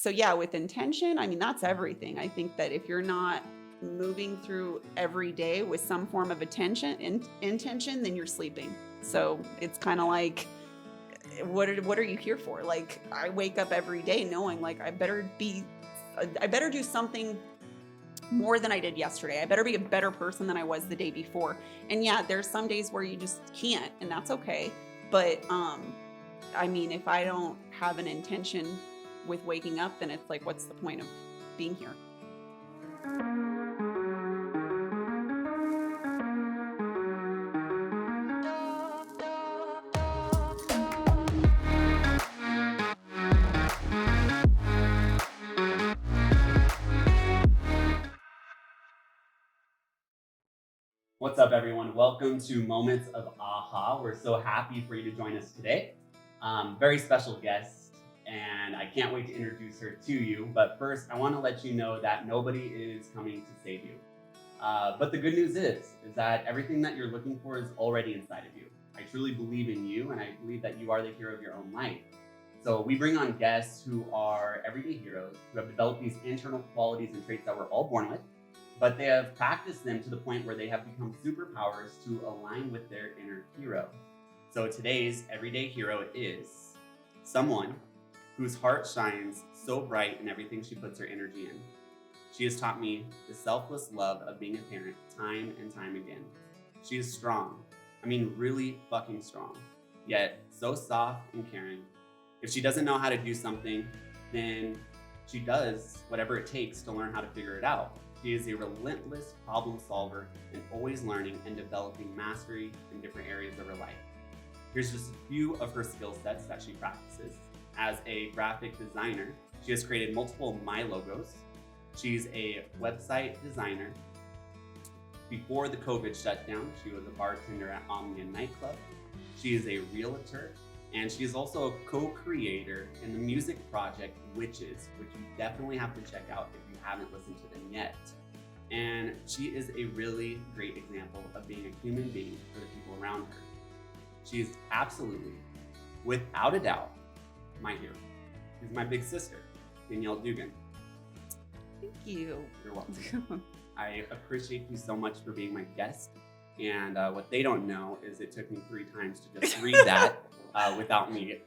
So yeah, with intention, I mean, that's everything. I think that if you're not moving through every day with some form of intention, then you're sleeping. So it's kind of like, what are you here for? Like, I wake up every day knowing like I better do something more than I did yesterday. I better be a better person than I was the day before. And yeah, there's some days where you just can't, and that's okay. But I mean, if I don't have an intention with waking up, then it's like, what's the point of being here? What's up, everyone? Welcome to Moments of Aha. We're so happy for you to join us today. Very special guest, and I can't wait to introduce her to you. But first, I want to let you know that nobody is coming to save you. But the good news is that everything that you're looking for is already inside of you. I truly believe in you, and I believe that you are the hero of your own life. So we bring on guests who are everyday heroes, who have developed these internal qualities and traits that we're all born with, but they have practiced them to the point where they have become superpowers to align with their inner hero. So today's everyday hero is someone whose heart shines so bright in everything she puts her energy in. She has taught me the selfless love of being a parent time and time again. She is strong. I mean, really fucking strong, yet so soft and caring. If she doesn't know how to do something, then she does whatever it takes to learn how to figure it out. She is a relentless problem solver and always learning and developing mastery in different areas of her life. Here's just a few of her skill sets that she practices. As a graphic designer, she has created multiple My logos. She's a website designer. Before the COVID shutdown, she was a bartender at Omnia nightclub. She is a realtor, and she is also a co-creator in the music project Witches, which you definitely have to check out if you haven't listened to them yet. And she is a really great example of being a human being for the people around her. She is absolutely, without a doubt, my hero. She's my big sister, Danielle Dugan. Thank you. You're welcome. I appreciate you so much for being my guest. And what they don't know is it took me 3 times to just read that without me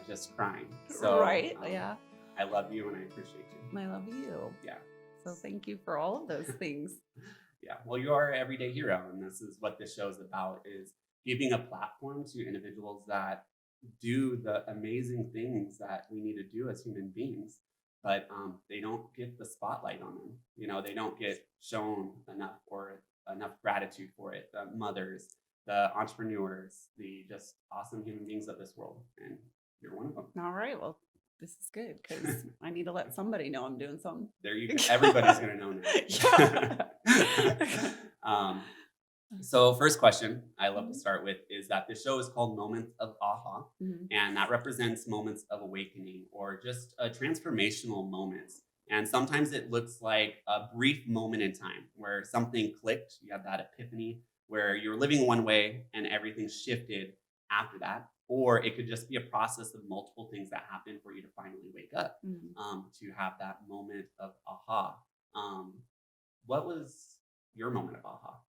just crying. So Right. Yeah. I love you and I appreciate you. I love you. Yeah. So thank you for all of those things. Yeah. Well, you are an everyday hero, and this is what this show is about: is giving a platform to individuals that do the amazing things that we need to do as human beings, but they don't get the spotlight on them. You know, they don't get shown enough or enough gratitude for it. The mothers, the entrepreneurs, the just awesome human beings of this world, and you're one of them. All right. Well, this is good because I need to let somebody know I'm doing something. There you go. Everybody's gonna know now. Yeah. So, first question I love to start with is that the show is called Moments of Aha, Mhm. and that represents moments of awakening or just a transformational moments. And sometimes it looks like a brief moment in time where something clicked. You have that epiphany where you're living one way and everything shifted after that. Or it could just be a process of multiple things that happen for you to finally wake up Mhm. to have that moment of aha. Um, what was your moment of aha?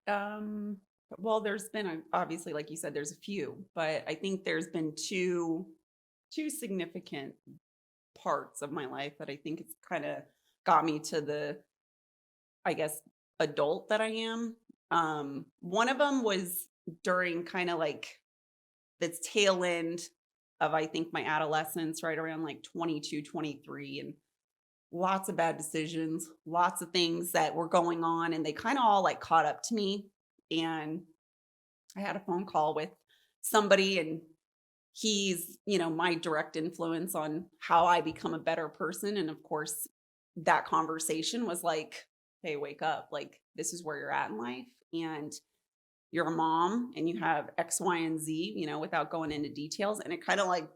Um, well, there's been obviously, like you said, there's a few, but I think there's been two significant parts of my life that I think it's kind of got me to the, I guess, adult that I am. One of them was during kind of like the tail end of, I think, my adolescence, right around like 22, 23, and lots of bad decisions, lots of things that were going on, and they kind of all like caught up to me. And I had a phone call with somebody, and he's, my direct influence on how I become a better person. And of course, that conversation was like, hey, wake up. Like, this is where you're at in life. And you're a mom and you have X, Y, and Z, without going into details. And it kind of like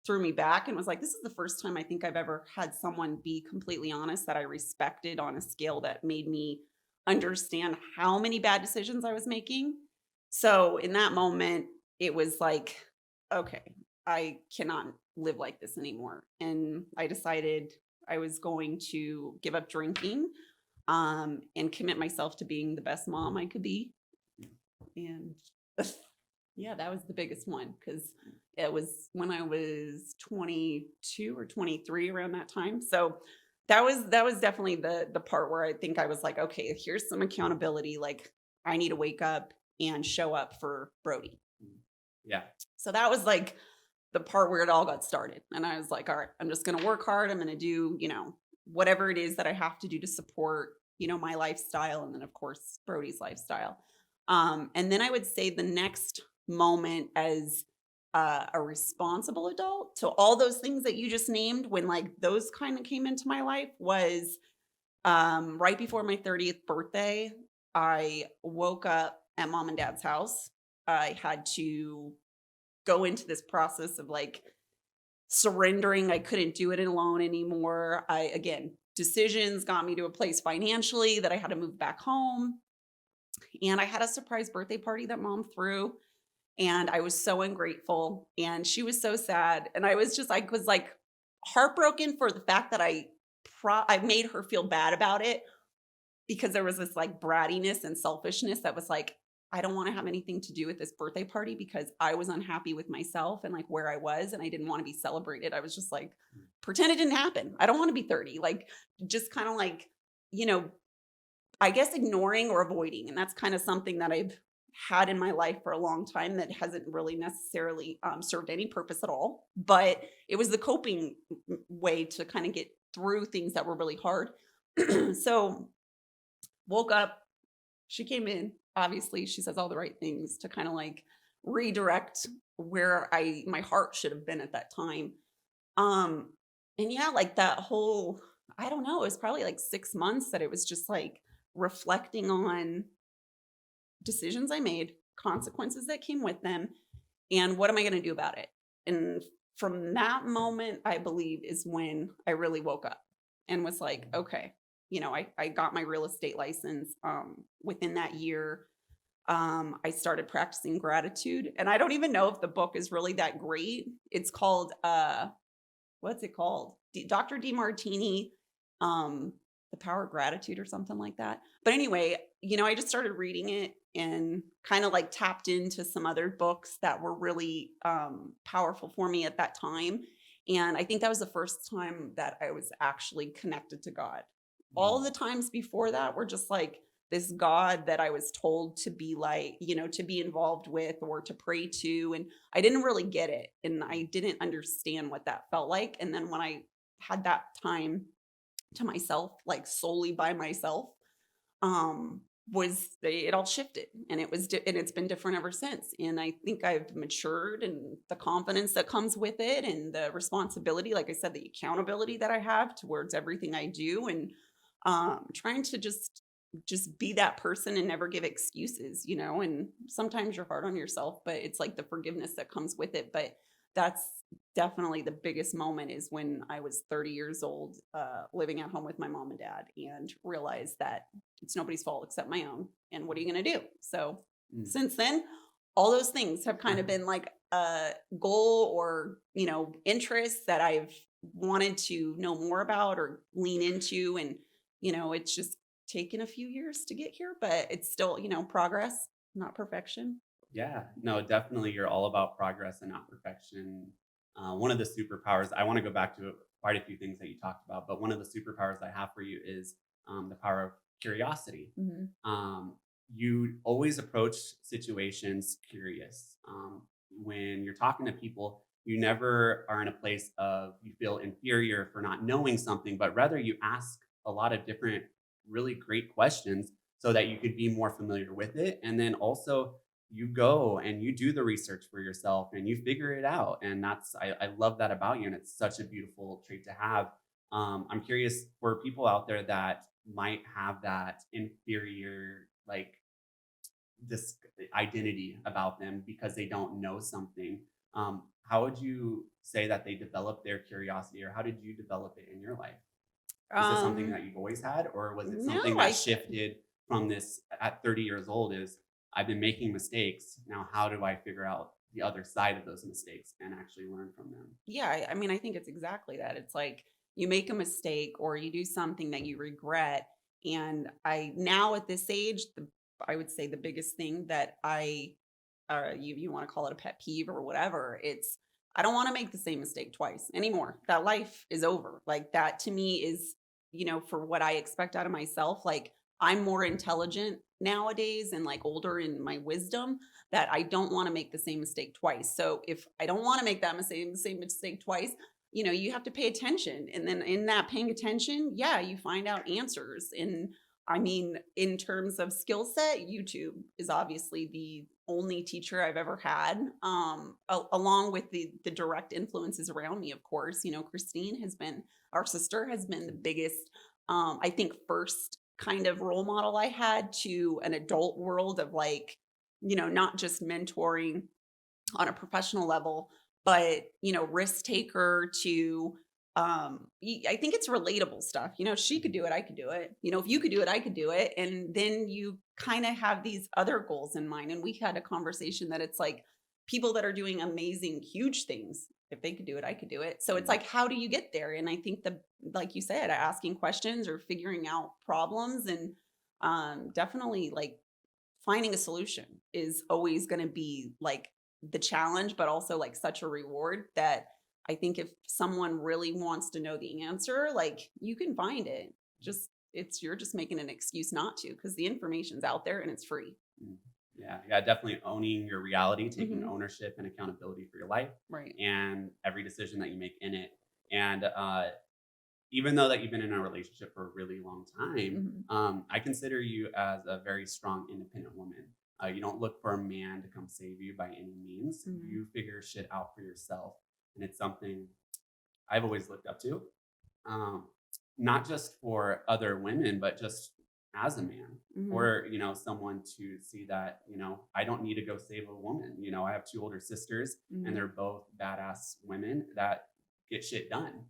threw me back and was like, this is the first time I think I've ever had someone be completely honest that I respected on a scale that made me understand how many bad decisions I was making. So in that moment, it was like, okay, I cannot live like this anymore. And I decided I was going to give up drinking, and commit myself to being the best mom I could be. And yeah, that was the biggest one because it was when I was 22 or 23 around that time. So that was definitely the part where I think I was like, okay, here's some accountability. Like I need to wake up and show up for Brody. Yeah. So that was like the part where it all got started. And I was like, all right, I'm just going to work hard. I'm going to do, whatever it is that I have to do to support, my lifestyle. And then, of course, Brody's lifestyle. And then I would say the next moment as a responsible adult to all those things that you just named, when like those kind of came into my life, was right before my 30th birthday. I woke up at mom and dad's house. I had to go into this process of like surrendering. I couldn't do it alone anymore. Again, decisions got me to a place financially that I had to move back home. And I had a surprise birthday party that mom threw. And I was so ungrateful. And she was so sad. And I was like heartbroken for the fact that I made her feel bad about it, because there was this like brattiness and selfishness that was like, I don't want to have anything to do with this birthday party because I was unhappy with myself and like where I was, and I didn't want to be celebrated. I was just like, pretend it didn't happen. I don't want to be 30. Like, just kind of like, you know, I guess ignoring or avoiding. And that's kind of something that I've had in my life for a long time that hasn't really necessarily served any purpose at all. But it was the coping way to kind of get through things that were really hard. So woke up, she came in, obviously she says all the right things to kind of like redirect where my heart should have been at that time. Um and yeah, like that whole, I don't know, it was probably like 6 months that it was just like reflecting on decisions I made, consequences that came with them, and what am I going to do about it? And from that moment, I believe, is when I really woke up and was like, okay, I got my real estate license. Within that year, I started practicing gratitude. And I don't even know if the book is really that great. It's called, what's it called? Dr. DeMartini, The Power of Gratitude or something like that. But anyway, I just started reading it and kind of like tapped into some other books that were really powerful for me at that time. And I think that was the first time that I was actually connected to God. All Mm. the times before that were just like this God that I was told to be like, to be involved with or to pray to. And I didn't really get it. And I didn't understand what that felt like. And then when I had that time to myself, like solely by myself, was it all shifted, and and it's been different ever since. And I think I've matured, and the confidence that comes with it, and the responsibility, like I said, the accountability that I have towards everything I do, and trying to just be that person and never give excuses, and sometimes you're hard on yourself, but it's like the forgiveness that comes with it. But that's definitely the biggest moment, is when I was 30 years old, living at home with my mom and dad, and realized that it's nobody's fault except my own. And what are you going to do? So Mm. since then, all those things have kind of been like a goal, or, interests that I've wanted to know more about or lean into. And, it's just taken a few years to get here, but it's still, progress, not perfection. Yeah, no, definitely. You're all about progress and not perfection. One of the superpowers, I want to go back to quite a few things that you talked about, but one of the superpowers I have for you is the power of curiosity. Mhm. You always approach situations curious. When you're talking to people, you never are in a place of you feel inferior for not knowing something, but rather you ask a lot of different, really great questions so that you could be more familiar with it. And then also, you go and you do the research for yourself and you figure it out. And I love that about you. And it's such a beautiful trait to have. I'm curious for people out there that might have that inferior, like this identity about them because they don't know something. How would you say that they develop their curiosity, or how did you develop it in your life? Is this something Um, that you've always had, or was it no, something that shifted from this at 30 years old? Is I've been making mistakes. Now, how do I figure out the other side of those mistakes and actually learn from them. Yeah, I mean, I think it's exactly that. It's like you make a mistake or you do something that you regret. And I now at this age, I would say the biggest thing that you want to call it a pet peeve or whatever, it's I don't want to make the same mistake twice anymore. That life is over. Like that to me is, for what I expect out of myself. Like I'm more intelligent nowadays and like older in my wisdom that I don't want to make the same mistake twice. So if I don't want to make that same mistake twice, you have to pay attention. And then in that paying attention, yeah, you find out answers. And I mean, in terms of skill set, YouTube is obviously the only teacher I've ever had, along with the direct influences around me, of course. Christine has been, our sister has been the biggest, I think, first kind of role model I had to an adult world of like, not just mentoring on a professional level, but risk taker to I think it's relatable stuff. She could do it, I could do it. If you could do it, I could do it. And then you kind of have these other goals in mind. And we had a conversation that it's like people that are doing amazing, huge things. If they could do it, I could do it. So it's like, how do you get there? And I think like you said, asking questions or figuring out problems and definitely like finding a solution is always going to be like the challenge, but also like such a reward that I think if someone really wants to know the answer, like you can find it. You're just making an excuse not to because the information's out there and it's free. Mm. Yeah, definitely owning your reality, taking Mhm. ownership and accountability for your life Right. and every decision that you make in it. And even though that you've been in a relationship for a really long time, Mhm. I consider you as a very strong, independent woman. You don't look for a man to come save you by any means. Mhm. You figure shit out for yourself, and it's something I've always looked up to. Um, Not just for other women, but just as a man, Mhm. or someone to see that I don't need to go save a woman. I have two older sisters, and Mhm. they're both badass women that get shit done.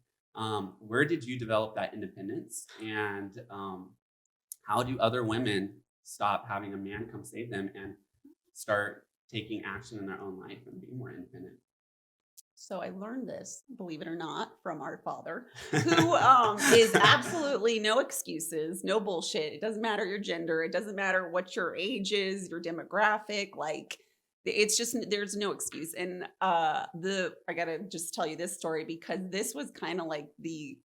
Where did you develop that independence, and how do other women stop having a man come save them and start taking action in their own life and being more independent? So I learned this, believe it or not, from our father, who is absolutely no excuses, no bullshit. It doesn't matter your gender, it doesn't matter what your age is, your demographic, like it's just there's no excuse. And I gotta just tell you this story because this was kind of like the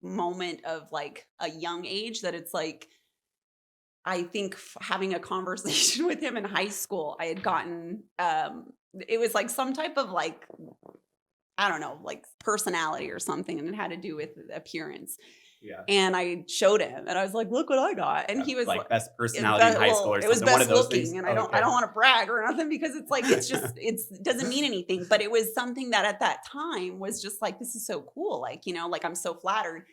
moment of like a young age that it's like I think having a conversation with him in high school, I had gotten it was like some type of like I don't know, like personality or something, and it had to do with appearance. Yeah. And I showed him, and I was like, "Look what I got," and he was Like best it personality in high school or it was something. One of best those things. looking, and Oh, I okay. don't want to brag or nothing because it's like it doesn't mean anything, but it was something that at that time was just like this is so cool, like like I'm so flattered.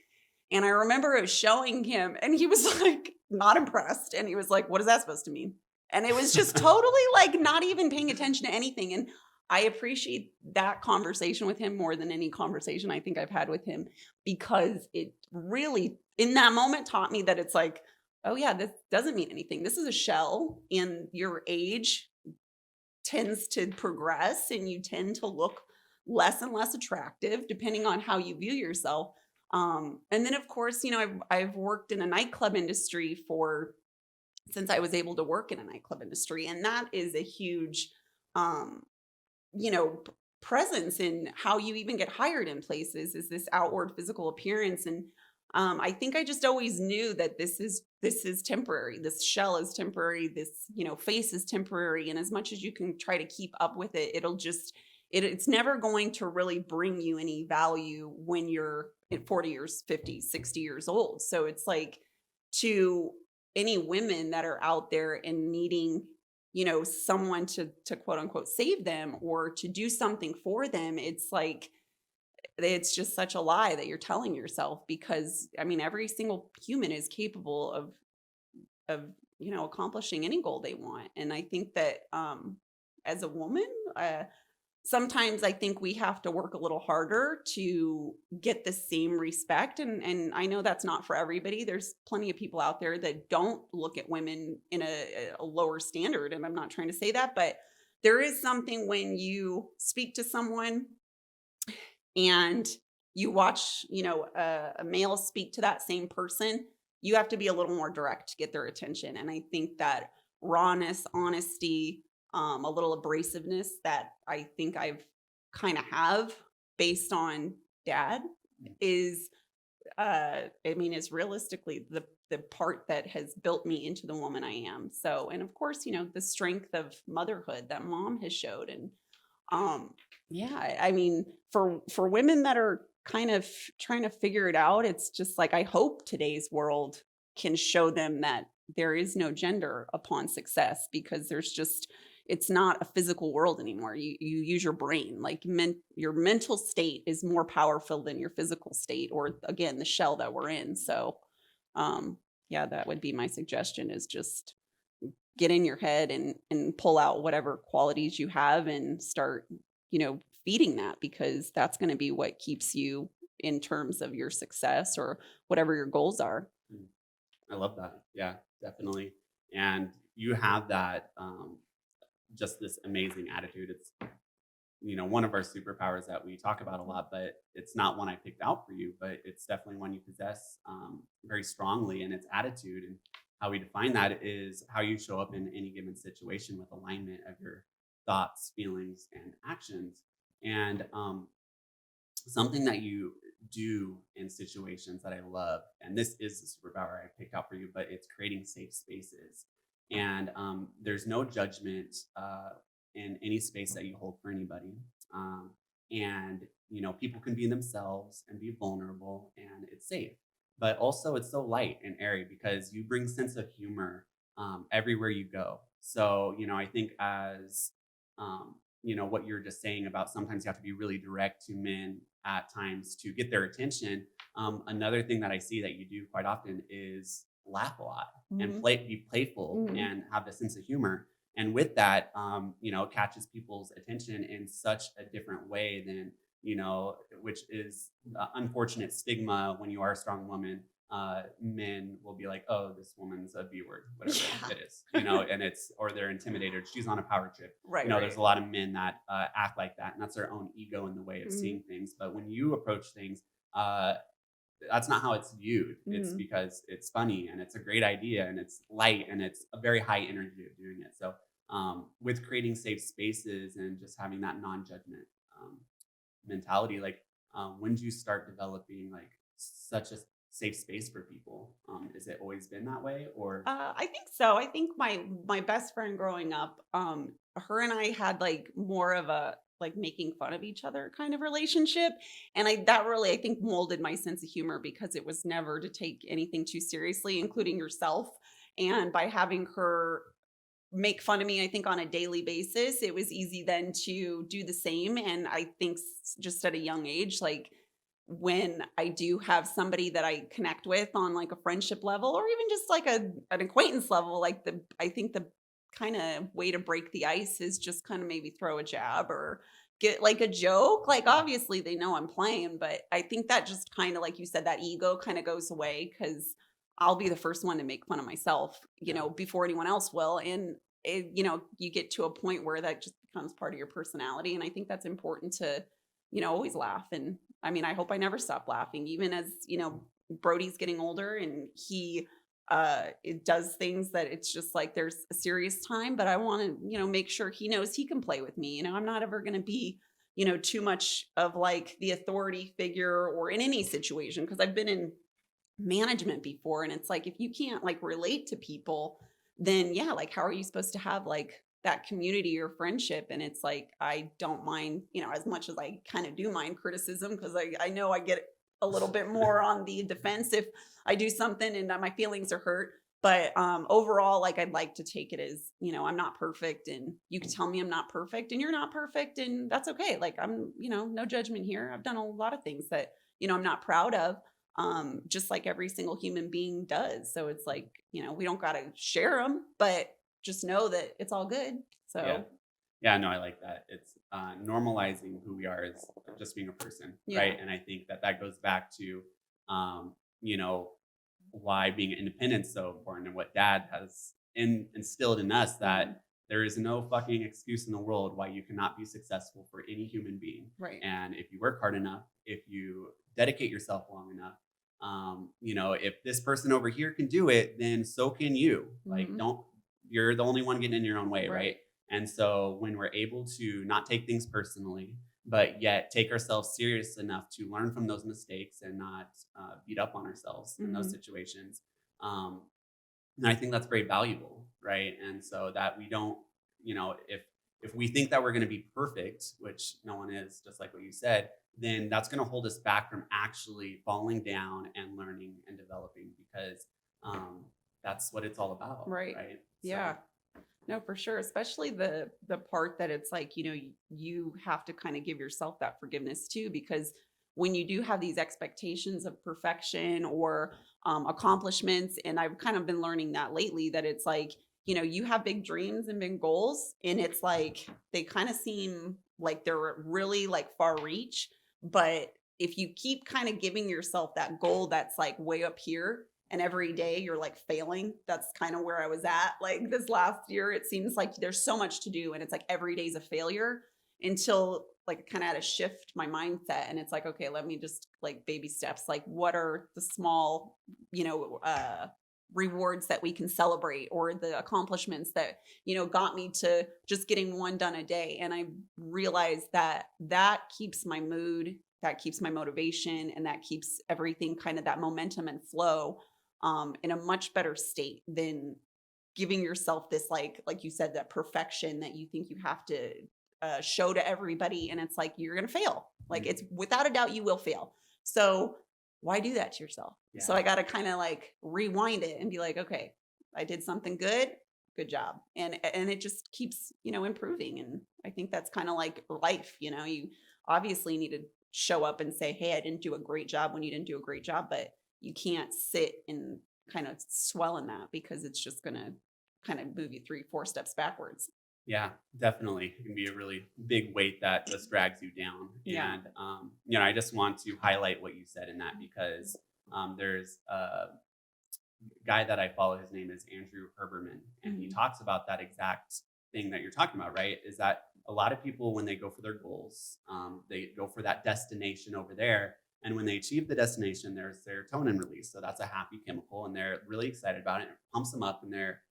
And I remember it was showing him, and he was like not impressed, and he was like, "What is that supposed to mean?" And it was just totally like not even paying attention to anything. And I appreciate that conversation with him more than any conversation I think I've had with him because it really, in that moment, taught me that it's like, oh, yeah, this doesn't mean anything. This is a shell, and your age tends to progress, and you tend to look less and less attractive depending on how you view yourself. And then, of course, I've worked in a nightclub industry for since I was able to work in a nightclub industry, and that is a huge um, presence in how you even get hired in places is this outward physical appearance. And I think I just always knew that this is temporary. This shell is temporary. This face is temporary. And as much as you can try to keep up with it, it's never going to really bring you any value when you're at 40 years, 50, 60 years old. So it's like to any women that are out there and needing someone to quote unquote save them or to do something for them, it's like it's just such a lie that you're telling yourself because I mean every single human is capable of accomplishing any goal they want. And I think that as a woman, sometimes I think we have to work a little harder to get the same respect. And I know that's not for everybody. There's plenty of people out there that don't look at women in a lower standard. And I'm not trying to say that, but there is something when you speak to someone and you watch, a male speak to that same person, you have to be a little more direct to get their attention. And I think that rawness, honesty, a little abrasiveness that I think I've kind of have based on dad is I mean, is realistically the part that has built me into the woman I am. So, and of course, the strength of motherhood that mom has showed. And um, yeah, I mean, for women that are kind of trying to figure it out, it's just like I hope today's world can show them that there is no gender upon success because there's just it's not a physical world anymore. You use your brain. Like your mental state is more powerful than your physical state, or again, the shell that we're in. So yeah, that would be my suggestion is just get in your head and pull out whatever qualities you have and start, feeding that because that's going to be what keeps you in terms of your success or whatever your goals are. Mm. I love that. Yeah, definitely. And you have that just this amazing attitude. It's one of our superpowers that we talk about a lot, but it's not one I picked out for you, but it's definitely one you possess very strongly. And it's attitude. And how we define that is how you show up in any given situation with alignment of your thoughts, feelings, and actions. And something that you do in situations that I love, and this is the superpower I picked out for you, but it's creating safe spaces. And there's no judgment in any space that you hold for anybody. And people can be themselves and be vulnerable, and it's safe. But also, it's so light and airy because you bring sense of humor everywhere you go. So I think as what you're just saying about sometimes you have to be really direct to men at times to get their attention. Another thing that I see that you do quite often is laugh a lot and Mhm. be playful Mhm. and have a sense of humor. And with that, it catches people's attention in such a different way than, which is the unfortunate stigma when you are a strong woman. Men will be like, oh, this woman's a B word, whatever Yeah. it is, and or they're intimidated. She's on a power trip. Right, There's right. a lot of men that act like that, and that's their own ego in the way of Mhm. seeing things. But when you approach things, uh, that's not how it's viewed. It's Mhm. because it's funny and it's a great idea and it's light and it's a very high energy of doing it. So, with creating safe spaces and just having that non-judgment um, mentality, like when did you start developing like such a safe space for people? Is it always been that way, or? I think so. I think my best friend growing up, her and I had like more of a like making fun of each other kind of relationship, and that really I think molded my sense of humor because it was never to take anything too seriously, including yourself. And by having her make fun of me, I think on a daily basis, it was easy then to do the same. And I think just at a young age, like when I do have somebody that I connect with on like a friendship level or even just like an acquaintance level, like I think the kind of way to break the ice is just kind of maybe throw a jab or get like a joke. Like obviously they know I'm playing, but I think that just kind of like you said, that ego kind of goes away because I'll be the first one to make fun of myself, Yeah, before anyone else will. And you get to a point where that just becomes part of your personality. And I think that's important to, always laugh. And I mean, I hope I never stop laughing, even as, Brody's getting older and he it does things that it's just like there's a serious time, but I want to, make sure he knows he can play with me. I'm not ever going to be, too much of like the authority figure or in any situation because I've been in management before and it's like if you can't like relate to people then yeah, like how are you supposed to have like that community or friendship? And it's like I don't mind, as much as I kind of do mind criticism because I know I get a little bit more on the defense if I do something and my feelings are hurt. But overall, like I'd like to take it as, I'm not perfect and you can tell me I'm not perfect and you're not perfect and that's okay. Like I'm, no judgment here. I've done a lot of things that, I'm not proud of, just like every single human being does. So it's like, we don't got to share them, but just know that it's all good. yeah. So, Yeah, no, I like that. It's normalizing who we are as just being a person, yeah. right? And I think that that goes back to, you know, why being independent is so important and what Dad has instilled in us Mhm. that There is no fucking excuse in the world why you cannot be successful for any human being. Right. And if you work hard enough, if you dedicate yourself long enough, if this person over here can do it, then so can you. Like, Hmm. you're the only one getting in your own way, right? Right. And so when we're able to not take things personally, but yet take ourselves serious enough to learn from those mistakes and not beat up on ourselves in those Hmm. situations, um, and I think that's very valuable, right? And so that we don't, if we think that we're going to be perfect, which no one is, just like what you said, then that's going to hold us back from actually falling down and learning and developing because um, that's what it's all about, Right. right? Yeah. So No, for sure. Especially the part that it's like, you have to kind of give yourself that forgiveness too, because when you do have these expectations of perfection or accomplishments, and I've kind of been learning that lately, that it's like, you have big dreams and big goals, and it's like they kind of seem like they're really like far reach. But if you keep kind of giving yourself that goal that's like way up here, and every day you're like failing, that's kind of where I was at like this last year. It seems like there's so much to do, and it's like every day's a failure, until like kind of had to shift my mindset, and it's like, okay, let me just like baby steps, like what are the small, you know uh rewards that we can celebrate, or the accomplishments that got me to just getting one done a day. And I realized that that keeps my mood, that keeps my motivation, and that keeps everything kind of that momentum and flow in a much better state than giving yourself this, like you said, that perfection that you think you have to show to everybody. And it's like, you're going to fail. Like, mm, it's without a doubt, you will fail. So why do that to yourself? So yeah, I got to kind of like rewind it and be like, okay, I did something good. Good job. And it just keeps, improving. And I think that's kind of like life. You obviously need to show up and say, hey, I didn't do a great job when you didn't do a great job, but you can't sit and kind of swell in that, because it's just going to kind of move you 3, 4 steps backwards. yeah, definitely. It can be a really big weight that just drags you down. Yeah. And, I just want to highlight what you said in that because there's guy that I follow, his name is Andrew Herberman, and he Mhm. talks about that exact thing that you're talking about, right? Is that a lot of people, when they go for their goals, they go for that destination over there. And when they achieve the destination, there's serotonin release. So that's a happy chemical, and they're really excited about it. It pumps them up, and they're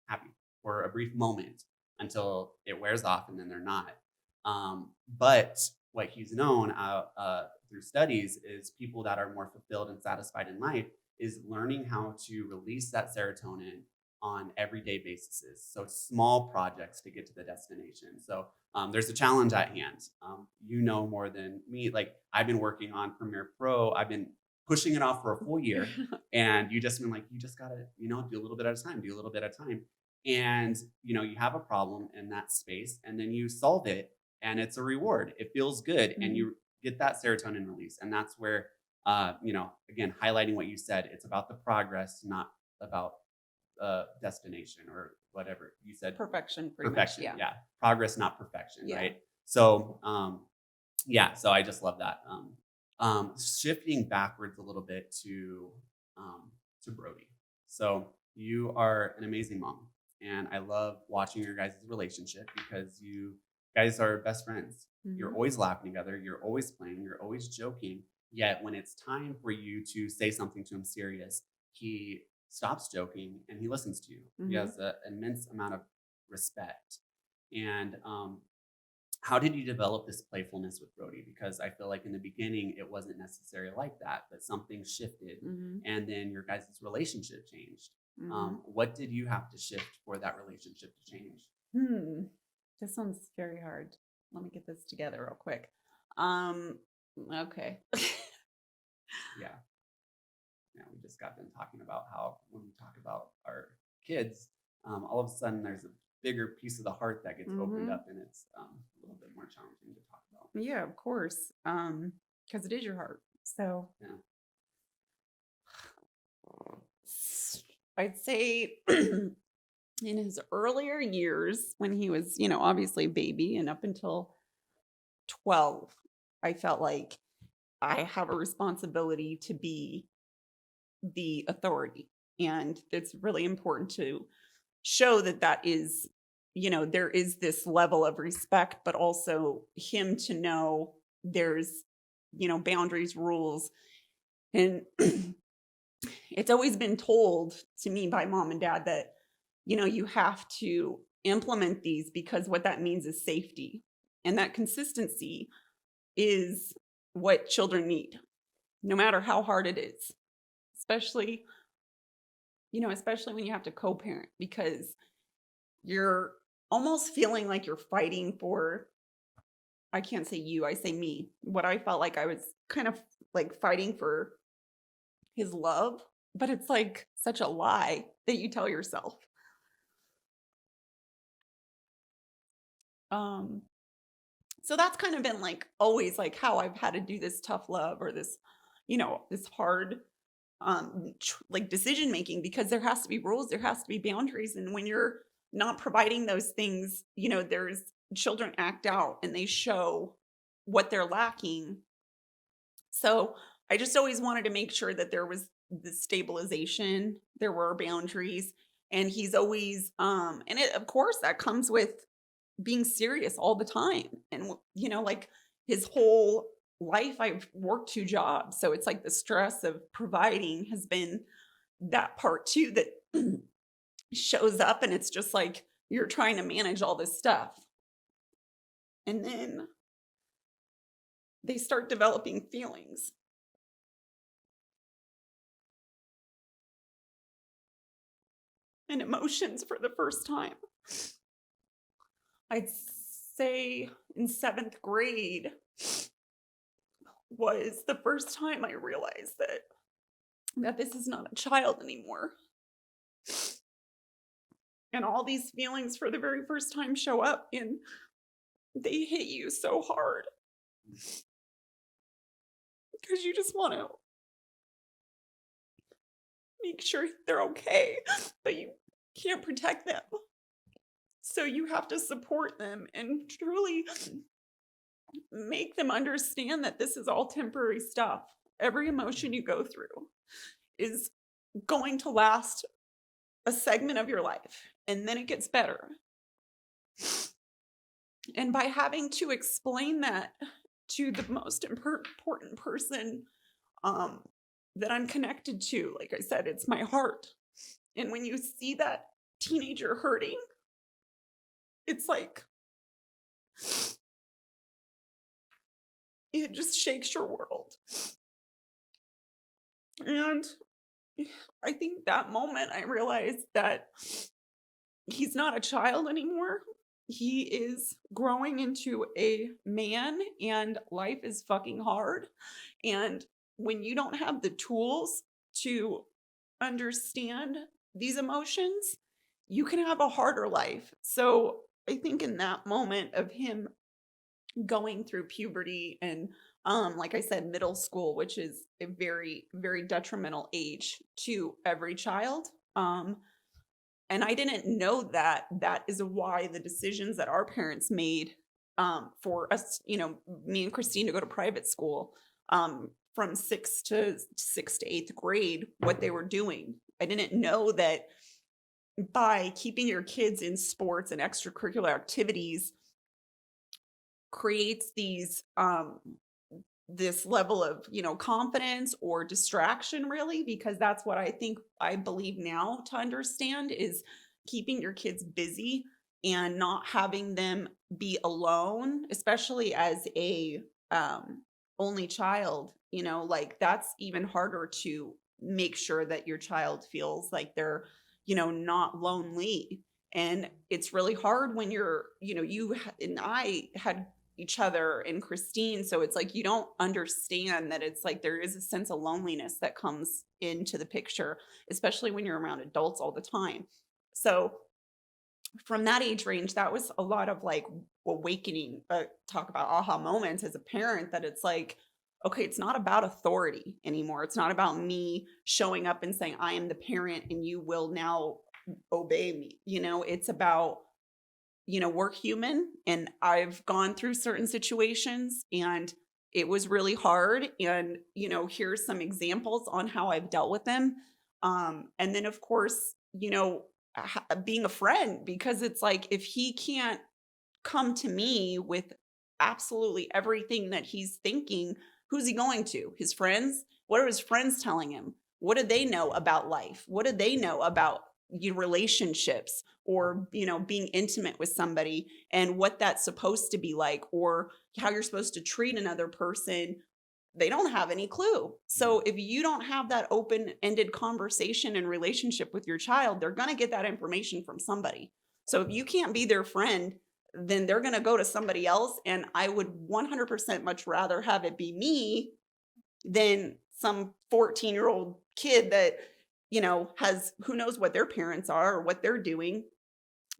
happy for a brief moment until it wears off, and then they're not. But what he's known through studies is people that are more fulfilled and satisfied in life is learning how to release that serotonin on everyday basis. So small projects to get to the destination. So there's a challenge at hand. More than me. Like, I've been working on Premiere Pro. I've been pushing it off for a full year, and you just been like, you just gotta, do a little bit at a time, do a little bit at a time. And you have a problem in that space, and then you solve it, and it's a reward. It feels good, and Mhm. you get that serotonin release. And that's where again, highlighting what you said, it's about the progress, not about destination or whatever you said. Perfection, pretty much. Perfection, Yeah. yeah. Progress, not perfection, Yeah. right? So yeah, so I just love that. Shifting backwards a little bit to Brody. So you are an amazing mom, and I love watching your guys' relationship because you guys are best friends. You're Mhm. always laughing together. You're always playing. You're always joking. Yet when it's time for you to say something to him serious, he stops joking and he listens to you. He Mhm. has an immense amount of respect. And how did you develop this playfulness with Brody? Because I feel like in the beginning it wasn't necessarily like that, but something shifted, Mhm. and then your guys' relationship changed. Mhm. What did you have to shift for that relationship to change? Hmm. This one's very hard. Let me get this together real quick. Um. Okay. Yeah, yeah. We just got done talking about how when we talk about our kids, all of a sudden there's a bigger piece of the heart that gets opened Mhm. up, and it's a little bit more challenging to talk about. Yeah, of course. Because it is your heart. So Yeah. I'd say in his earlier years, when he was, obviously a baby, and up until 12, I felt like I have a responsibility to be the authority. And it's really important to show that that is there is this level of respect, but also him to know there's, boundaries, rules. And it's always been told to me by mom and dad that, you have to implement these because what that means is safety. And that consistency is what children need, no matter how hard it is, especially, especially when you have to co-parent because you're almost feeling like you're fighting for, I can't say you, I say me. What I felt like I was kind of like fighting for his love, but it's like such a lie that you tell yourself. Um, so that's kind of been like always like how I've had to do this tough love or this, this hard like decision making because there has to be rules, there has to be boundaries. And when you're not providing those things, there's children act out and they show what they're lacking. So I just always wanted to make sure that there was the stabilization, there were boundaries, and he's always and it of course that comes with being serious all the time. And like his whole life I've worked 2 jobs. So it's like the stress of providing has been that part too that shows up and it's just like you're trying to manage all this stuff. And then they start developing feelings and emotions for the first time. I'd say in 7th grade was the first time I realized that this is not a child anymore. And all these feelings for the very first time show up and they hit you so hard because you just want to make sure they're okay, but you can't protect them. So you have to support them and truly make them understand that this is all temporary stuff. Every emotion you go through is going to last a segment of your life and then it gets better. And by having to explain that to the most important person um, that I'm connected to, like I said, it's my heart. And when you see that teenager hurting, it's like it just shakes your world. And I think that moment I realized that he's not a child anymore. He is growing into a man and life is fucking hard. And when you don't have the tools to understand these emotions, you can have a harder life. So I think in that moment of him going through puberty and like I said, middle school, which is a very, very detrimental age to every child. And I didn't know that that is why the decisions that our parents made for us, me and Christine to go to private school from sixth to eighth grade, what they were doing. I didn't know that by keeping your kids in sports and extracurricular activities creates these this level of confidence or distraction really because that's what I believe now to understand is keeping your kids busy and not having them be alone, especially as a only child. Like that's even harder to make sure that your child feels like they're not lonely. And it's really hard when and I had each other and Christine. So it's like you don't understand that it's like there is a sense of loneliness that comes into the picture, especially when you're around adults all the time. So from that age range, that was a lot of like awakening, talk about aha moments as a parent that it's like, okay, it's not about authority anymore. It's not about me showing up and saying, I am the parent and you will now obey me. It's about we're human and I've gone through certain situations and it was really hard. And, here's some examples on how I've dealt with them. And then, of course, being a friend, because it's like if he can't come to me with absolutely everything that he's thinking, who's he going to? His friends? What are his friends telling him? What do they know about life? What do they know about your relationships, or, being intimate with somebody, and what that's supposed to be like, or how you're supposed to treat another person? They don't have any clue. Yeah. So if you don't have that open-ended conversation and relationship with your child, they're going to get that information from somebody. So if you can't be their friend, then they're going to go to somebody else. And I would 100% much rather have it be me than some 14-year-old kid that, has, who knows what their parents are or what they're doing.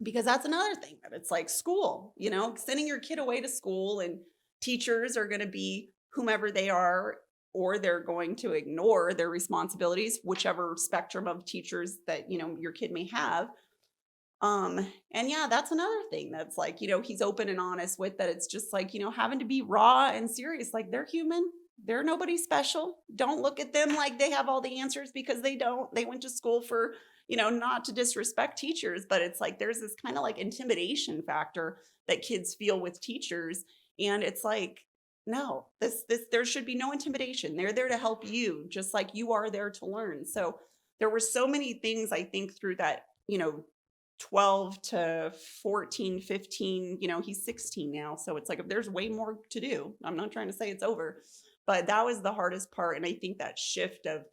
Because that's another thing, that it's like school, sending your kid away to school, and teachers are going to be whomever they are, or they're going to ignore their responsibilities, whichever spectrum of teachers that, your kid may have. And yeah, that's another thing that's like, he's open and honest with, that it's just like, having to be raw and serious. Like, they're human. They're nobody special. Don't look at them like they have all the answers, because they don't. They went to school for, not to disrespect teachers, but it's like there's this kind of like intimidation factor that kids feel with teachers. And it's like, no, this there should be no intimidation. They're there to help you, just like you are there to learn. So there were so many things, I think, through that, 12 to 14, 15, he's 16 now. So it's like there's way more to do. I'm not trying to say it's over, but that was the hardest part. And I think that shift of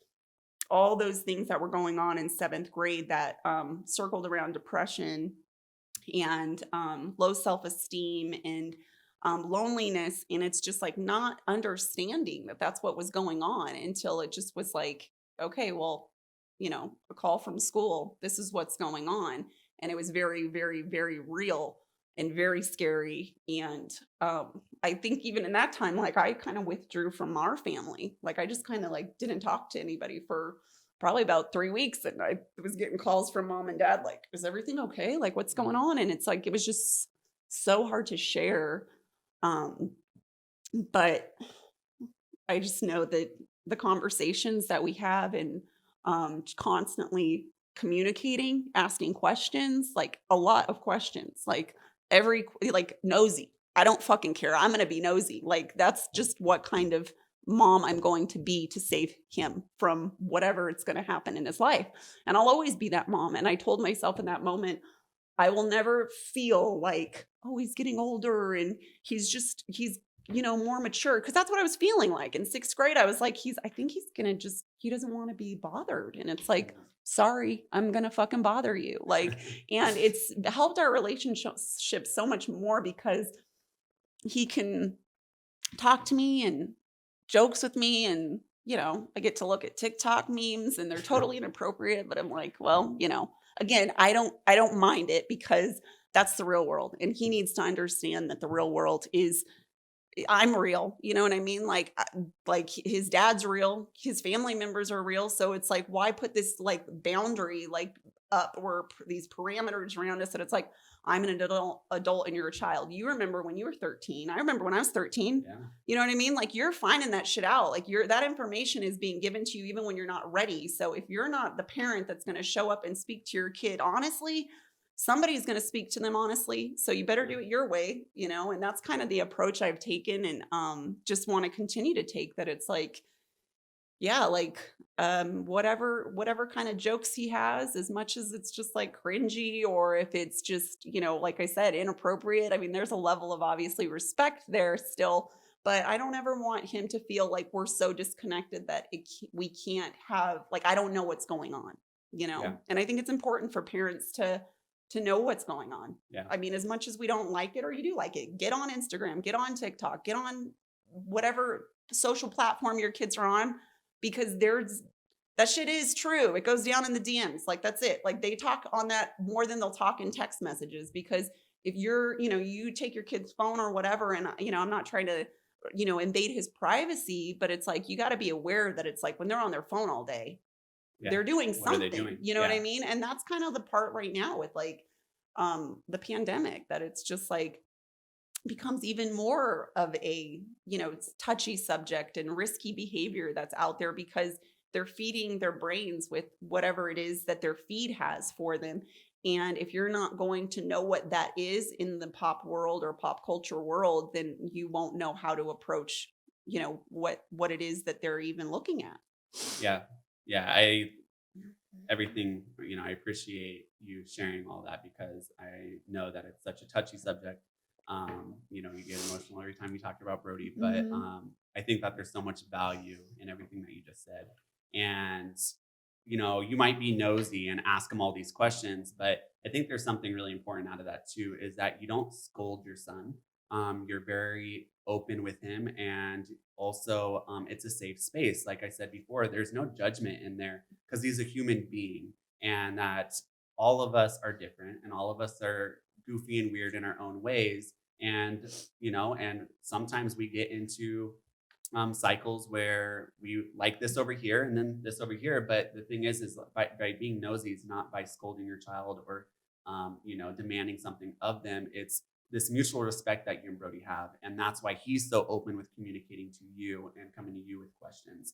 all those things that were going on in seventh grade that circled around depression and low self-esteem and loneliness. And it's just like not understanding that that's what was going on, until it just was like, okay, well, a call from school, this is what's going on. And it was very, very, very real and very scary. And I think even in that time, like, I kind of withdrew from our family. Like, I just kind of like didn't talk to anybody for probably about 3 weeks. And I was getting calls from mom and dad, like, is everything okay? Like, what's going on? And it's like, it was just so hard to share. Um, but I just know that the conversations that we have, and constantly communicating, asking questions, like a lot of questions, like like nosy. I don't fucking care. I'm going to be nosy. Like, that's just what kind of mom I'm going to be to save him from whatever it's going to happen in his life. And I'll always be that mom. And I told myself in that moment, I will never feel like, oh, he's getting older and he's more mature. Cause that's what I was feeling like in sixth grade. I was like, I think he's gonna he doesn't want to be bothered. And it's like, sorry, I'm gonna fucking bother you. Like, and it's helped our relationship so much more, because he can talk to me and jokes with me, and I get to look at TikTok memes, and they're totally inappropriate, but I'm like, well, again, I don't mind it, because that's the real world, and he needs to understand that the real world is, I'm real, you know what I mean? Like, like his dad's real, his family members are real. So it's like, why put this like boundary like up, or these parameters around us, that it's like, I'm an adult and you're a child. You remember when you were 13. I remember when I was 13. Yeah. You know what I mean? Like, you're finding that shit out. Like, that information is being given to you even when you're not ready. So if you're not the parent that's going to show up and speak to your kid honestly, somebody's going to speak to them honestly. So you better do it your way, and that's kind of the approach I've taken, and just want to continue to take, that it's like, yeah, like, whatever kind of jokes he has, as much as it's just like cringy, or if it's just, like I said, inappropriate. I mean, there's a level of obviously respect there still, but I don't ever want him to feel like we're so disconnected that we can't have, like, I don't know what's going on, Yeah. and I think it's important for parents to know what's going on. Yeah. I mean, as much as we don't like it, or you do like it, get on Instagram, get on TikTok, get on whatever social platform your kids are on, because that shit is true. It goes down in the DMs. Like, that's it. Like, they talk on that more than they'll talk in text messages, because if you're, you take your kid's phone or whatever, and, I'm not trying to, invade his privacy, but it's like, you got to be aware that it's like, when they're on their phone all day, Yeah. they're doing What are they something, doing? you know what I Yeah. mean? And that's kind of the part right now with like the pandemic, that it's just like becomes even more of a, it's touchy subject and risky behavior that's out there, because they're feeding their brains with whatever it is that their feed has for them. And if you're not going to know what that is in the pop world or pop culture world, then you won't know how to approach, what it is that they're even looking at. Yeah. Yeah. I everything, I appreciate you sharing all that because I know that it's such a touchy subject. You get emotional every time you talk about Brody, but Mhm. I think that there's so much value in everything that you just said. And, you might be nosy and ask him all these questions, but I think there's something really important out of that too, is that you don't scold your son. You're very open with him, and also it's a safe space. Like I said before, there's no judgment in there because he's a human being, and that all of us are different and all of us are goofy and weird in our own ways. And, and sometimes we get into cycles where we like this over here and then this over here. But the thing is by being nosy is not by scolding your child or, demanding something of them. It's this mutual respect that you and Brody have. And that's why he's so open with communicating to you and coming to you with questions.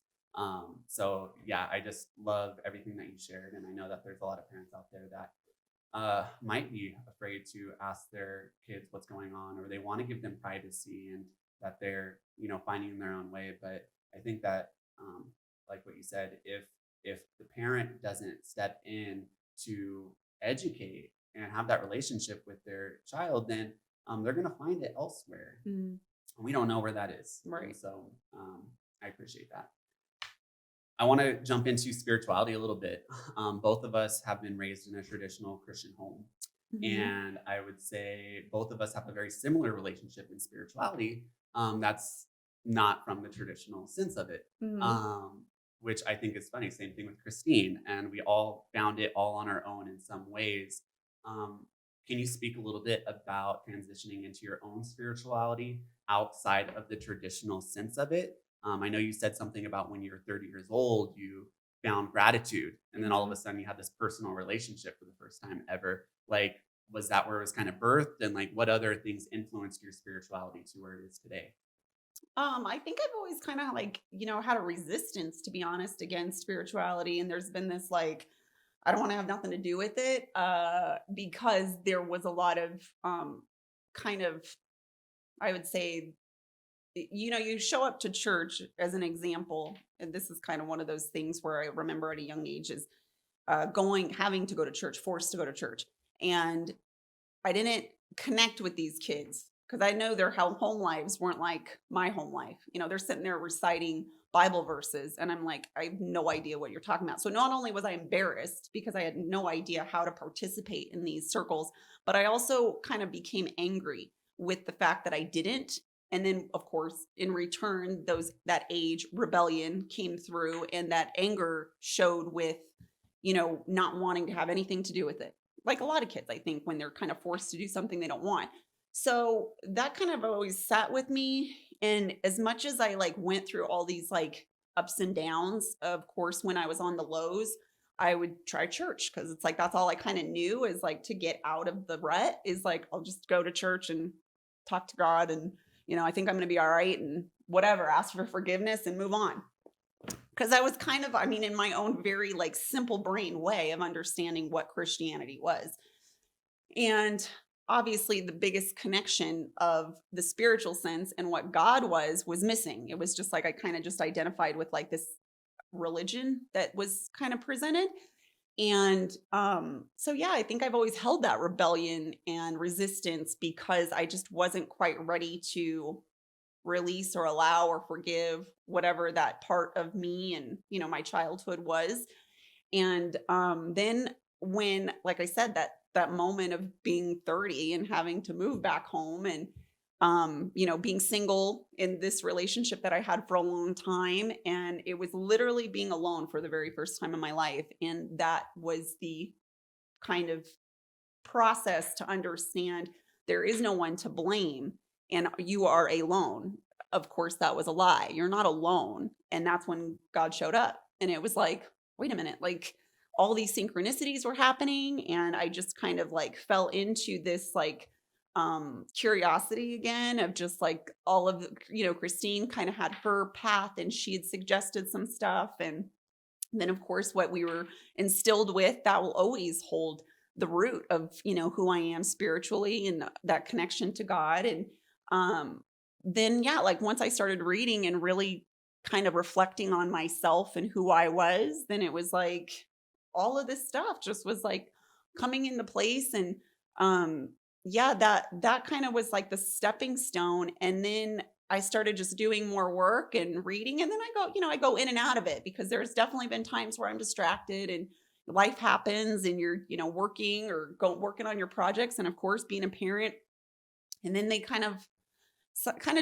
So yeah, I just love everything that you shared. And I know that there's a lot of parents out there that might be afraid to ask their kids what's going on, or they want to give them privacy and that they're, finding their own way. But I think that, like what you said, if the parent doesn't step in to educate and have that relationship with their child, then they're going to find it elsewhere. Mm, We don't know where that is. And right. so I appreciate that. I want to jump into spirituality a little bit. Both of us have been raised in a traditional Christian home. Mhm. And I would say both of us have a very similar relationship in spirituality. That's not from the traditional sense of it, Mhm. um, which I think is funny. Same thing with Christine. And we all found it all on our own in some ways. Um, can you speak a little bit about transitioning into your own spirituality outside of the traditional sense of it? I know you said something about when you were 30 years old, you found gratitude, and then all of a Mhm. sudden you had this personal relationship for the first time ever. Like, was that where it was kind of birthed? And like, what other things influenced your spirituality to where it is today? I think I've always kind of like, had a resistance, to be honest, against spirituality. And there's been this like, I don't want to have nothing to do with it, because there was a lot of kind of, I would say, you show up to church as an example. And this is kind of one of those things where I remember at a young age is having to go to church, forced to go to church. And I didn't connect with these kids because I know their home lives weren't like my home life. They're sitting there reciting Bible verses, and I'm like, I have no idea what you're talking about. So not only was I embarrassed because I had no idea how to participate in these circles, but I also kind of became angry with the fact that I didn't. And then, of course, in return, that age rebellion came through, and that anger showed with, not wanting to have anything to do with it, like a lot of kids, I think, when they're kind of forced to do something they don't want. So that kind of always sat with me. And as much as I like went through all these like ups and downs, of course, when I was on the lows, I would try church because it's like that's all I kind of knew is like to get out of the rut is like I'll just go to church and talk to God and I think I'm going to be all right and whatever, ask for forgiveness and move on. Because I was kind of, I mean, in my own very like simple brain way of understanding what Christianity was. And obviously, the biggest connection of the spiritual sense and what God was missing. It was just like I kind of just identified with like this religion that was kind of presented. And so, yeah, I think I've always held that rebellion and resistance because I just wasn't quite ready to release or allow or forgive whatever that part of me and my childhood was. And then when, like I said, that moment of being 30 and having to move back home and being single in this relationship that I had for a long time, and it was literally being alone for the very first time in my life, and that was the kind of process to understand there is no one to blame and you are alone. Of course, that was a lie. You're not alone. And that's when God showed up. And it was like, wait a minute, like all these synchronicities were happening. And I just kind of like fell into this like curiosity again of just like all of Christine kind of had her path and she had suggested some stuff. And And then, of course, what we were instilled with, that will always hold the root of, who I am spiritually and that connection to God. And um, then, yeah, like once I started reading and really kind of reflecting on myself and who I was, then it was like all of this stuff just was like coming into place. And um, yeah, that kind of was like the stepping stone. And then I started just doing more work and reading, and then I go in and out of it because there's definitely been times where I'm distracted and life happens and you're, working or working on your projects, and of course being a parent, and then they kind of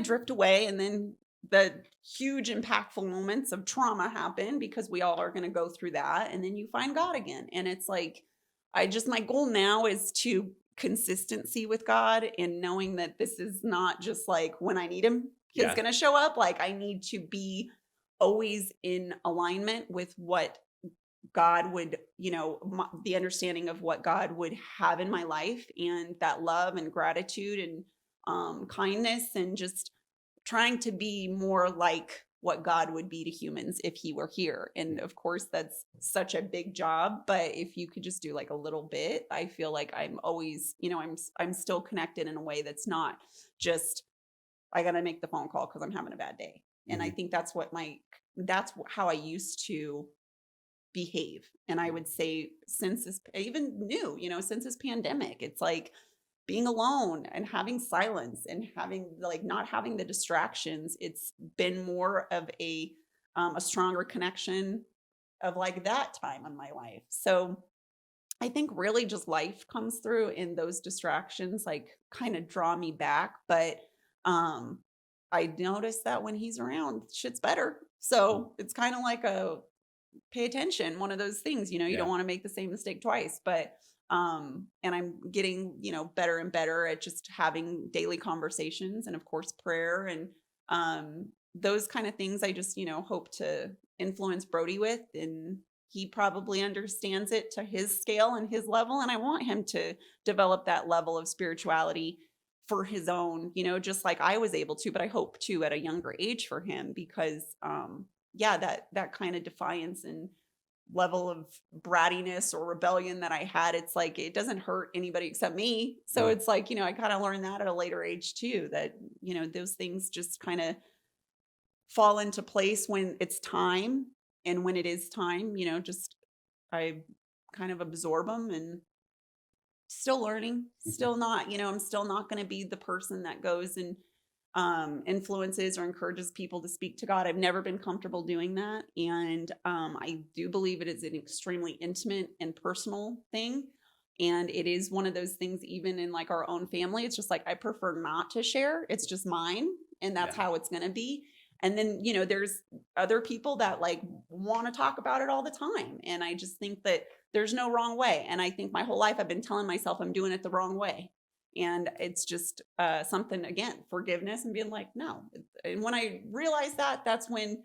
drift away, and then the huge impactful moments of trauma happen because we all are going to go through that, and then you find God again. And it's like my goal now is to consistency with God, and knowing that this is not just like when I need him he's Yeah. going to show up. Like I need to be always in alignment with what God would, the understanding of what God would have in my life, and that love and gratitude and kindness, and just trying to be more like what God would be to humans if he were here. And of course, that's such a big job, but if you could just do like a little bit, I feel like I'm always, I'm still connected in a way that's not just I got to make the phone call because I'm having a bad day. And I Mhm. think that's how I used to behave. And I would say since this even new, since this pandemic, it's like being alone and having silence and having like not having the distractions. It's been more of a stronger connection of like that time in my life. So I think really just life comes through and those distractions like kind of draw me back. But um I notice that when he's around, shit's better. Mm. So it's kind of like a pay attention, one of those things, you don't Yeah. want to make the same mistake twice. But and I'm getting, better and better at just having daily conversations, and of course prayer, and those kind of things I just, hope to influence Brody with, and he probably understands it to his scale and his level, and I want him to develop that level of spirituality for his own, just like I was able to, but I hope to at a younger age for him, because yeah, that kind of defiance and level of brattiness or rebellion that I had, it's like it doesn't hurt anybody except me. So Mm. it's like, I kind of learned that at a later age too, that, those things just kind of fall into place when it's time. And when it is time, just I kind of absorb them, and still learning, Mhm. still not, I'm still not going to be the person that goes and influences or encourages people to speak to God. I've never been comfortable doing that. And I do believe it is an extremely intimate and personal thing. And it is one of those things, even in like our own family, it's just like I prefer not to share. It's just mine, and that's Yeah. how it's going to be. And then, there's other people that like want to talk about it all the time. And I just think that there's no wrong way. And I think my whole life I've been telling myself I'm doing it the wrong way. And it's just something, again, forgiveness and being like, no. And when I realized that, that's when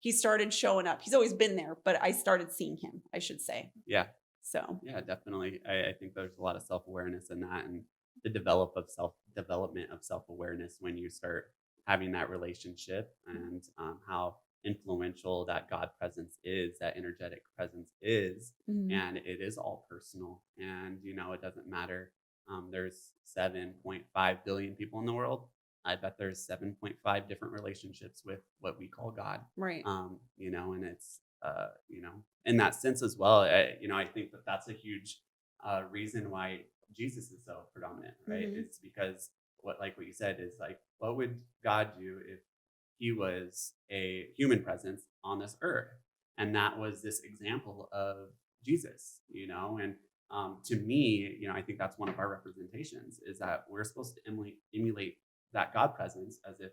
he started showing up. He's always been there, but I started seeing him, I should say. Yeah. So, Yeah, definitely. I think there's a lot of self-awareness in that, and the development of self-awareness when you start having that relationship, and how influential that God presence is, that energetic presence is, mhm, and it is all personal. And it doesn't matter. There's 7.5 billion people in the world. I bet there's 7.5 different relationships with what we call God. right. And it's in that sense as well. I think that that's a huge reason why Jesus is so predominant, right? Hmm. It's because what you said is like, what would God do if he was a human presence on this earth? And that was this example of Jesus, and to me, I think that's one of our representations is that we're supposed to emulate that God presence as if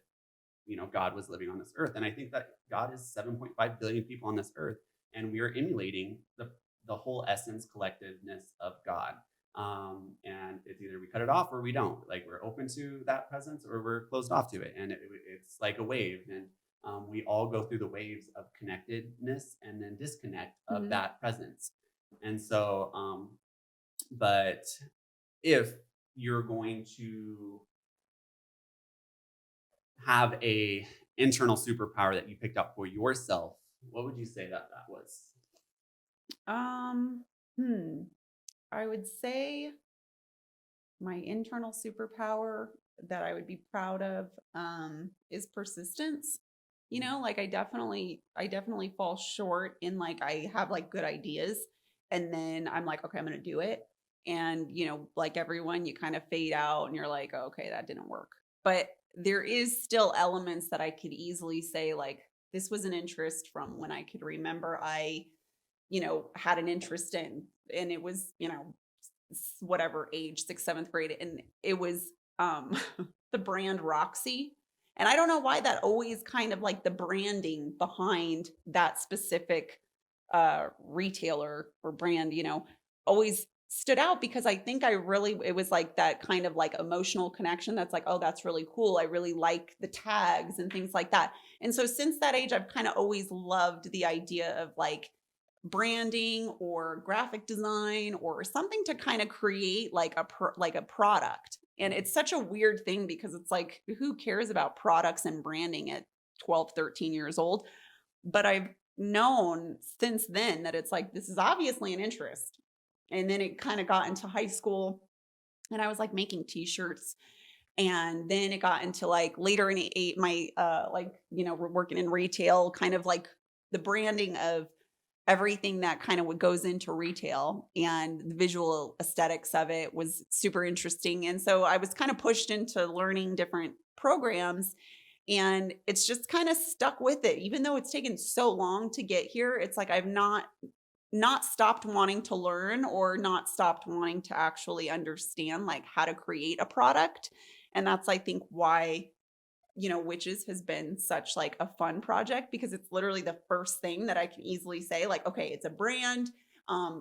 God was living on this earth. And I think that God is 7.5 billion people on this earth, and we are emulating the whole essence collectiveness of God. And it's either we cut it off or we don't. Like we're open to that presence or we're closed off to it. And it's like a wave. And we all go through the waves of connectedness and then disconnect of Hmm. that presence. And so, but if you're going to have a internal superpower that you picked up for yourself, what would you say that was? Um, hmm. I would say my internal superpower that I would be proud of is persistence. You know, like I definitely fall short in like I have like good ideas and then I'm like, okay, I'm gonna do it. And like everyone, you kind of fade out and you're like, oh, okay, that didn't work. But there is still elements that I could easily say, like, this was an interest from when I could remember I had an interest in, and it was, whatever age, sixth, seventh grade. And it was um the brand Roxy. And I don't know why that always kind of like the branding behind that specific retailer or brand, always stood out because I think it was like that kind of like emotional connection that's like, oh, that's really cool. I really like the tags and things like that. And so since that age, I've kind of always loved the idea of like branding or graphic design or something to kind of create like like a product. And it's such a weird thing because it's like who cares about products and branding at 12, 13 years old? But I've known since then that it's like this is obviously an interest. And then it kind of got into high school and I was like making t-shirts, and then it got into like later in my like working in retail, kind of like the branding of everything that kind of what goes into retail and the visual aesthetics of it was super interesting. And so I was kind of pushed into learning different programs, and it's just kind of stuck with it. Even though it's taken so long to get here, it's like I've not stopped wanting to learn or not stopped wanting to actually understand like how to create a product. And that's I think why witches has been such like a fun project because it's literally the first thing that I can easily say, like, okay, it's a brand.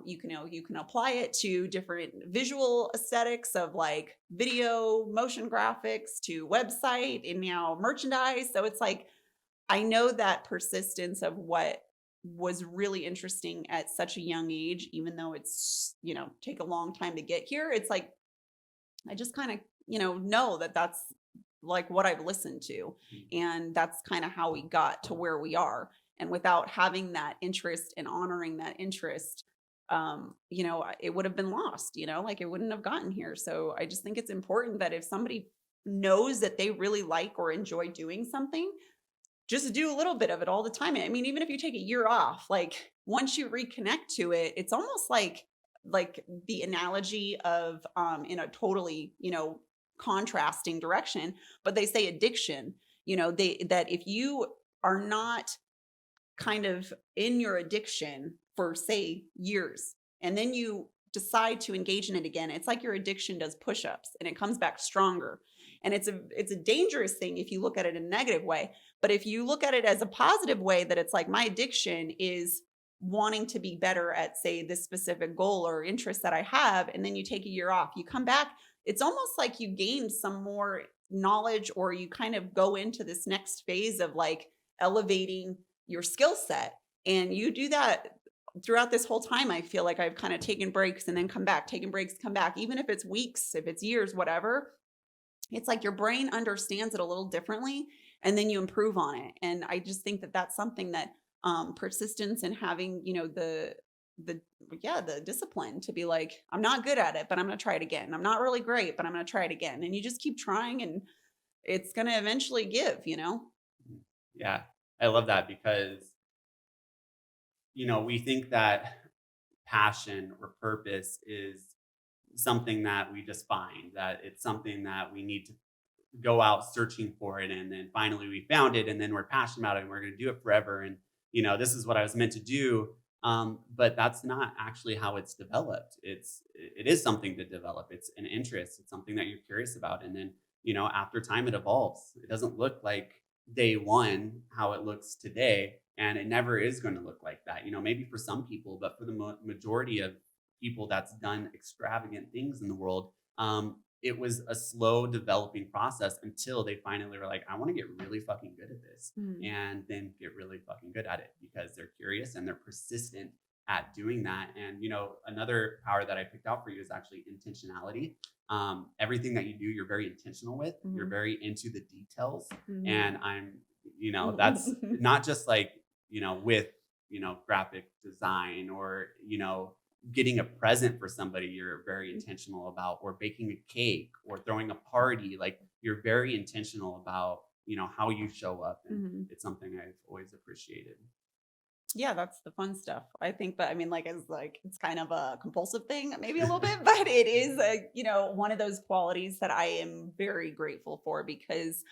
You can apply it to different visual aesthetics of like video, motion graphics to website and now merchandise. So it's like I know that persistence of what was really interesting at such a young age, even though it's take a long time to get here. It's like I just kind of know that that's like what I've listened to. And that's kind of how we got to where we are. And without having that interest and honoring that interest, it would have been lost, like it wouldn't have gotten here. So I just think it's important that if somebody knows that they really like or enjoy doing something, just do a little bit of it all the time. I mean, even if you take a year off, like once you reconnect to it, it's almost like the analogy of in a totally, contrasting direction, but they say addiction, they that if you are not kind of in your addiction for say years and then you decide to engage in it again, it's like your addiction does push-ups and it comes back stronger. And it's a dangerous thing if you look at it in a negative way, but if you look at it as a positive way, that it's like my addiction is wanting to be better at say this specific goal or interest that I have, and then you take a year off, you come back, it's almost like you gained some more knowledge or you kind of go into this next phase of like elevating your skill set. And you do that throughout this whole time. I feel like I've kind of taken breaks and then come back, taken breaks, come back, even if it's weeks, if it's years, whatever. It's like your brain understands it a little differently and then you improve on it. And I just think that that's something that persistence and having, the yeah, the discipline to be like, I'm not good at it, but I'm going to try it again. I'm not really great, but I'm going to try it again. And you just keep trying and it's going to eventually give. Yeah, I love that because, we think that passion or purpose is something that we just find, that it's something that we need to go out searching for it. And then finally we found it and then we're passionate about it and we're going to do it forever. And, this is what I was meant to do. But that's not actually how it's developed. It is something to develop. It's an interest. It's something that you're curious about. And then, after time it evolves. It doesn't look like day one, how it looks today. And it never is going to look like that. Maybe for some people, but for the majority of people that's done extravagant things in the world, it was a slow developing process until they finally were like, I want to get really fucking good at this, Mm. and then get really fucking good at it because they're curious and they're persistent at doing that. And, another power that I picked out for you is actually intentionality. Everything that you do, you're very intentional with, you're Mhm. very into the details. Mhm. And that's not just like, with graphic design, or, getting a present for somebody you're very intentional about, or baking a cake or throwing a party. Like, you're very intentional about, how you show up. And Mhm. it's something I've always appreciated. Yeah, that's the fun stuff. I think that, I mean, like it's kind of a compulsive thing, maybe a little bit, but it is one of those qualities that I am very grateful for because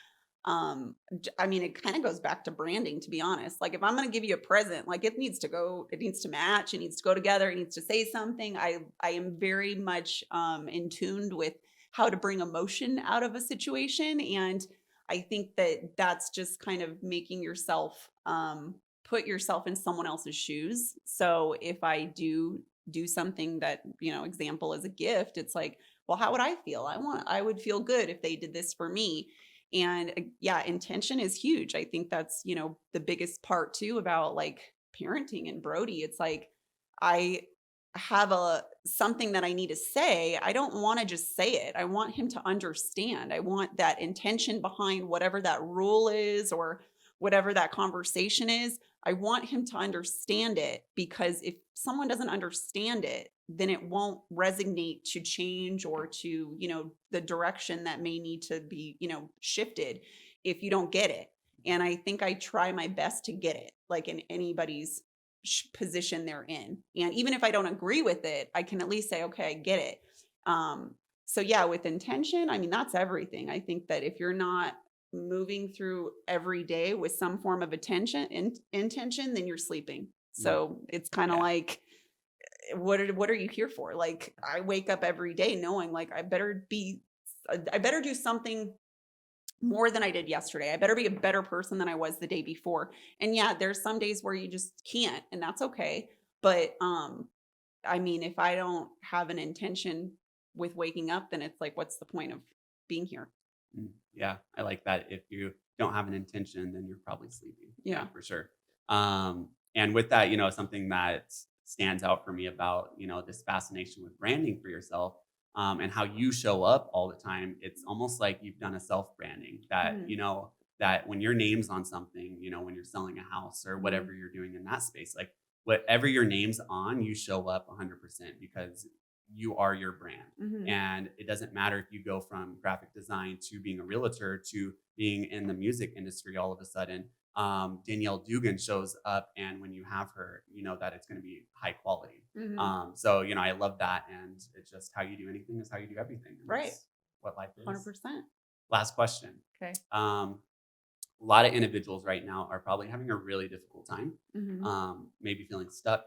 I mean, it kind of goes back to branding, to be honest. Like, if I'm going to give you a present, like, it needs to match, it needs to go together, it needs to say something. I am very much in tuned with how to bring emotion out of a situation. And I think that that's just kind of making yourself put yourself in someone else's shoes. So if I do something that, example as a gift, it's like, well, how would I feel? I would feel good if they did this for me. And yeah, intention is huge. I think that's, the biggest part too about like parenting and Brody. It's like I have a something that I need to say. I don't want to just say it. I want him to understand. I want that intention behind whatever that rule is or whatever that conversation is. I want him to understand it because if someone doesn't understand it, then it won't resonate to change or to, the direction that may need to be, shifted if you don't get it. And I think I try my best to get it, like in anybody's position they're in. And even if I don't agree with it, I can at least say, okay, I get it. So yeah, with intention, I mean, that's everything. I think that if you're not moving through every day with some form of intention, then you're sleeping. Mm, So it's kind of yeah. like, what are you here for? Like, I wake up every day knowing like I better do something more than I did yesterday. I better be a better person than I was the day before. And yeah, there's some days where you just can't, and that's okay. But I mean, if I don't have an intention with waking up, then it's like, what's the point of being here? Yeah, I like that. If you don't have an intention, then you're probably sleeping. Yeah, Yeah. for sure. And with that, something that stands out for me about, this fascination with branding for yourself, and how you show up all the time, it's almost like you've done a self branding that, Mhm. that when your name's on something, when you're selling a house or Mhm. whatever you're doing in that space, like whatever your name's on, you show up 100% because you are your brand. Mhm. And it doesn't matter if you go from graphic design to being a realtor to being in the music industry all of a sudden. Danielle Dugan shows up, and when you have her, you know that it's going to be high quality. Mhm. So, I love that. And it's just how you do anything is how you do everything. And Right. that's what life is. 100%. Last question. Okay. A lot of individuals right now are probably having a really difficult time, Mhm. maybe feeling stuck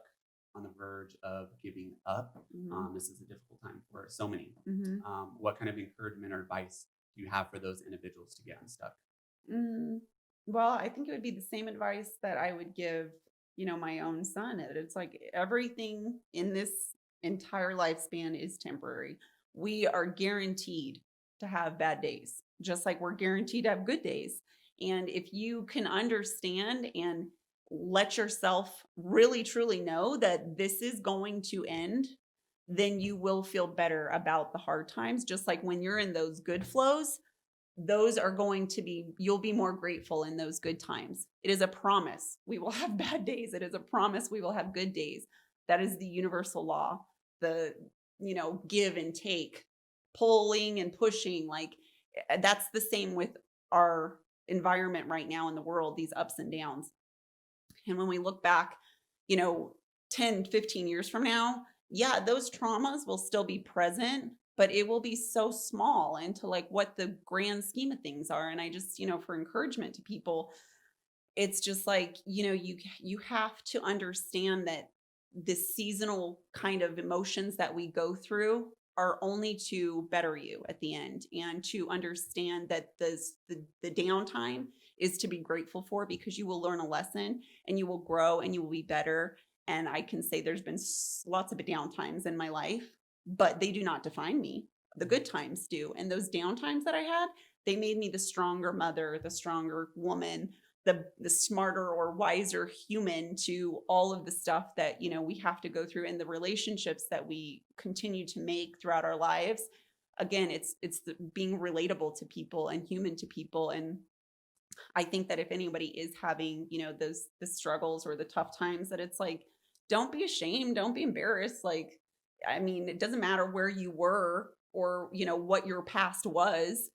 on the verge of giving up. Mhm. This is a difficult time for so many. Mhm. What kind of encouragement or advice do you have for those individuals to get unstuck? Mm, well, I think it would be the same advice that I would give, my own son. It's like everything in this entire lifespan is temporary. We are guaranteed to have bad days, just like we're guaranteed to have good days. And if you can understand and let yourself really truly know that this is going to end, then you will feel better about the hard times. Just like when you're in those good flows, those are going to be, you'll be more grateful in those good times. It is a promise we will have bad days. It is a promise we will have good days. That is the universal law. The, give and take, pulling and pushing, like that's the same with our environment right now in the world, these ups and downs. And when we look back, you know, 10, 15 years from now, yeah, those traumas will still be present, but it will be so small into like what the grand scheme of things are. And I just, for encouragement to people, it's just like, you have to understand that the seasonal kind of emotions that we go through are only to better you at the end, and to understand that the downtime is to be grateful for because you will learn a lesson and you will grow and you will be better. And I can say there's been lots of down times in my life, but they do not define me. The good times do. And those down times that I had, they made me the stronger mother, the stronger woman, the smarter or wiser human to all of the stuff that we have to go through, and the relationships that we continue to make throughout our lives. Again, it's being relatable to people and human to people. And I think that if anybody is having, those the struggles or the tough times, that it's like, don't be ashamed, don't be embarrassed. Like, I mean, it doesn't matter where you were or, what your past was.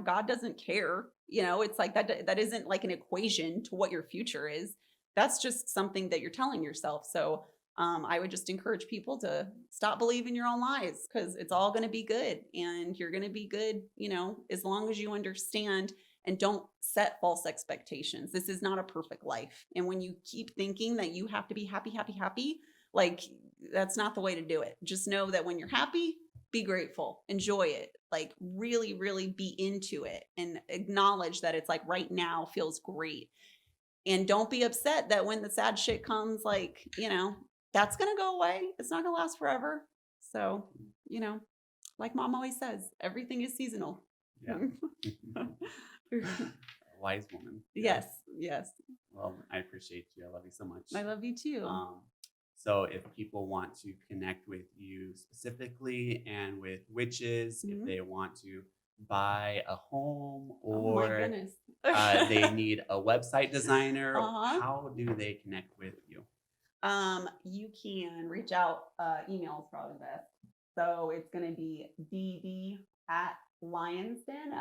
God doesn't care. It's like that isn't like an equation to what your future is. That's just something that you're telling yourself. So I would just encourage people to stop believing your own lies, because it's all going to be good and you're going to be good, as long as you understand and don't set false expectations. This is not a perfect life. And when you keep thinking that you have to be happy, happy, happy, like that's not the way to do it. Just know that when you're happy, be grateful, enjoy it, like really, really be into it and acknowledge that it's like right now feels great. And don't be upset that when the sad shit comes, like, that's going to go away. It's not going to last forever. So, you know, like mom always says, everything is seasonal. Yeah. Wise woman. Yes, yes. Well, I appreciate you. I love you so much. I love you too. So if people want to connect with you specifically and with witches, if they want to buy a home Oh my or goodness. they need a website designer, Uh-huh. how do they connect with you? You can reach out. Email is probably best. So it's going to be dd at Lionsden,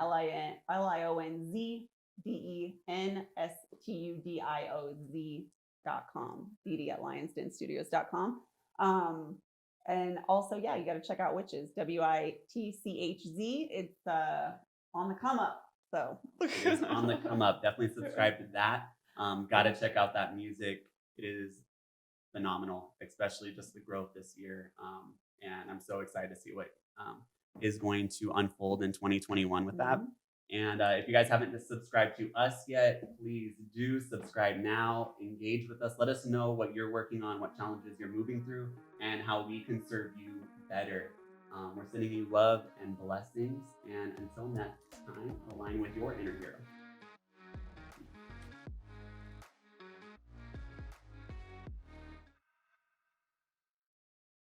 LionZdenstudios.com. dd at lionsdenstudios.com. And also, yeah, you got to check out Witches, WITCHZ. It's on the come up. So It is on the come up. Definitely subscribe to that. Got to check out that music. It is phenomenal, especially just the growth this year. And I'm so excited to see what is going to unfold in 2021 with that. And if you guys haven't subscribed to us yet, please do subscribe now. Engage with us. Let us know what you're working on, what challenges you're moving through, and how we can serve you better. We're sending you love and blessings. And until next time, align with your inner hero.